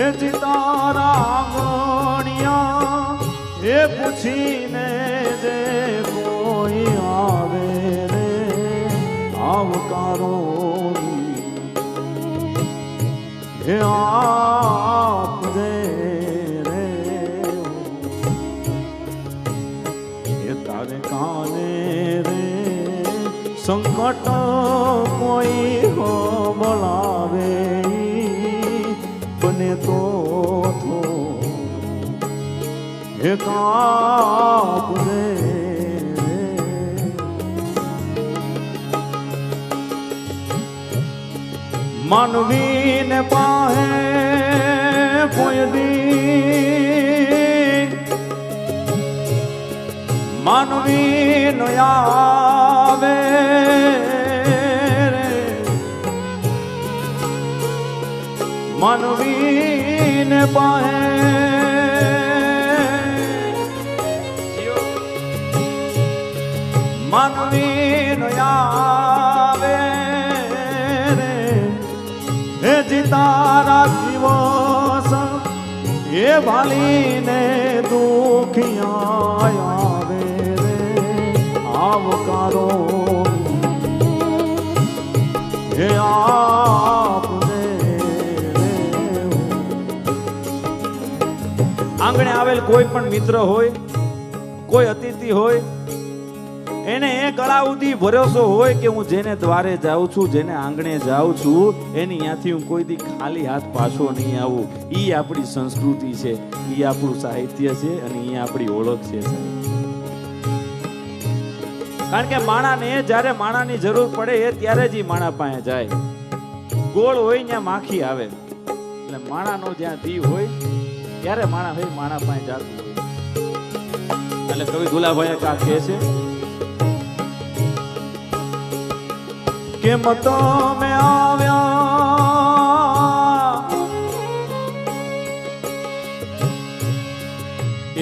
હે તારા ગણિયા એ પૂછીને જે કોઈ આવે રે આવકારો હે આપજે રે એ તારે કાને રે સંકટ કોઈ હો બોલાવે બને તો હે કાપજે માનવીને પાહે કોઈ દી માનવી નો આવે રે માનવીને પાહે માનવી નો આવે તારા દિવસ એ ભાલીને દુખિયા આવે રે આવકારો હે આપને આંગણે આવેલ કોઈ પણ મિત્ર હોય કોઈ અતિથિ હોય એને એ ગળાઉથી ભરોસો હોય કે હું જેને દ્વારે જાઉં છું જેને આંગણે જાઉં છું એની ત્યાંથી હું કોઈ દી ખાલી હાથ પાછો નહીં આવું. ઈ આપણી સંસ્કૃતિ છે, ઈ આપણું સાહિત્ય છે અને ઈ આપણી ઓળખ છે. કારણ કે માણાને જ્યારે માણાની જરૂર પડે એ ત્યારે જ ઈ માણા પાસે જાય. ગોળ હોય ત્યાં માખી આવે એટલે માણાનો જ્યાં દી હોય ત્યારે માણા હોય માણા પાસે જાતું હોય. એટલે કવિ ગુલાભાઈ કા કહે છે કેમ તમે આવ્યા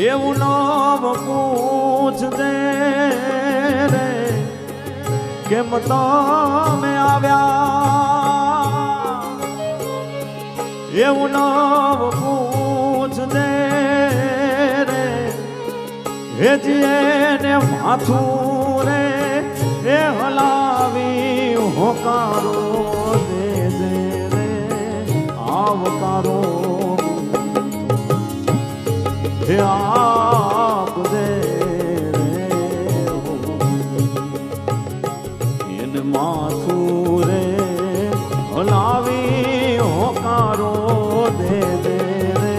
એવું નામ પૂછજે રે કેમ તમે આવ્યા એવું નામ પૂછજે રે હે જીને માથું રે એ હલાવી હોકારો દેજે રે આવકારો હે આપજે રે એને માથું રે હલાવી હોકારો દેજે રે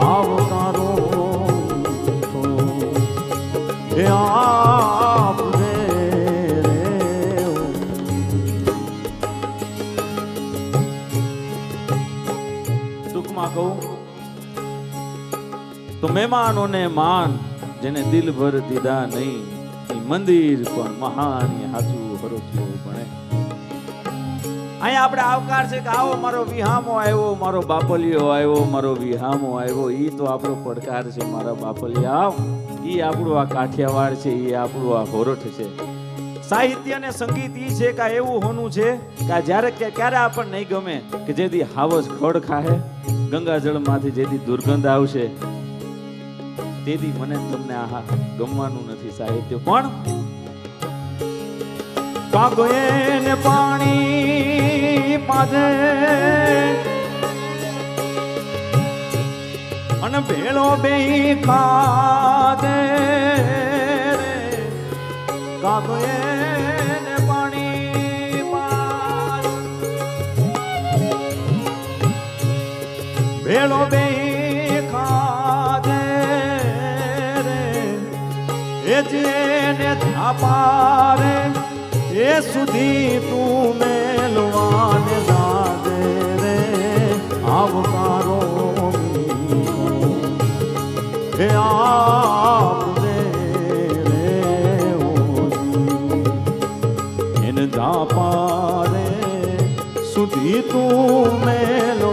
આવકારો હે આપજે તો મહેમાનોને માન જેને દિલ ભર દીધા નહીં એ મંદિર પણ મહાન હાચું હરોખ્યું બને. અહીંયા આપણે આવકાર છે કે આવો મારો વિહામો આવ્યો, મારો બાપલિયો આવ્યો, મારો વિહામો આવ્યો. ઈ તો આપણો પડકાર છે મારા બાપલિયા. ઈ આપણું આ કાઠિયાવાડ છે, ઈ આપણું આ હોરઠ છે. સાહિત્ય અને સંગીત ઈ છે કે એવું હોનું છે કે જ્યારે ક્યારે આપણને નહીં ગમે કે જેથી હાવજ ખડ ખાહે ગંગાજળમાંથી જેથી દુર્ગંધ આવશે તેથી મને તમને આ ગમવાનું નથી સાહિત્ય. પણ કાગોએ ને પાણી પાજે અને ભેળો બે ખાજે રે કાગોએ ને પાણી પાજે ભેળો બે જેને થાપારે એ સુધી તું મેલવાને જાદે રે આવકારો હે આપજે રે એને જાપારે સુધી તું મેલો